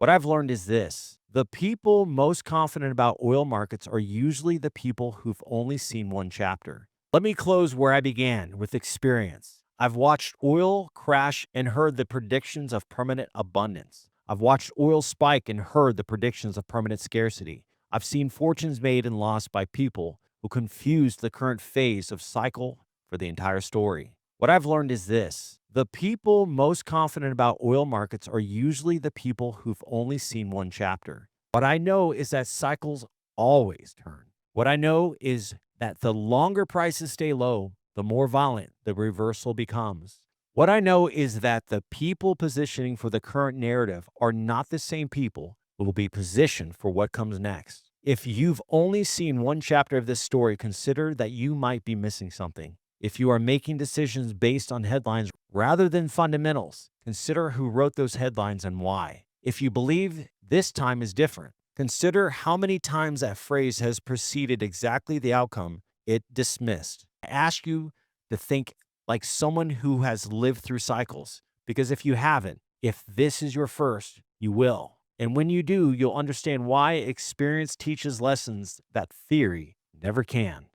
What I've learned is this: the people most confident about oil markets are usually the people who've only seen one chapter. Let me close where I began with experience. I've watched oil crash and heard the predictions of permanent abundance. I've watched oil spike and heard the predictions of permanent scarcity. I've seen fortunes made and lost by people who confused the current phase of cycle for the entire story. What I've learned is this: the people most confident about oil markets are usually the people who've only seen one chapter. What I know is that cycles always turn. What I know is that the longer prices stay low, the more violent the reversal becomes. What I know is that the people positioning for the current narrative are not the same people who will be positioned for what comes next. If you've only seen one chapter of this story, consider that you might be missing something. If you are making decisions based on headlines rather than fundamentals, consider who wrote those headlines and why. If you believe this time is different, consider how many times that phrase has preceded exactly the outcome it dismissed. I ask you to think like someone who has lived through cycles, because if you haven't, if this is your first, you will. And when you do, you'll understand why experience teaches lessons that theory never can.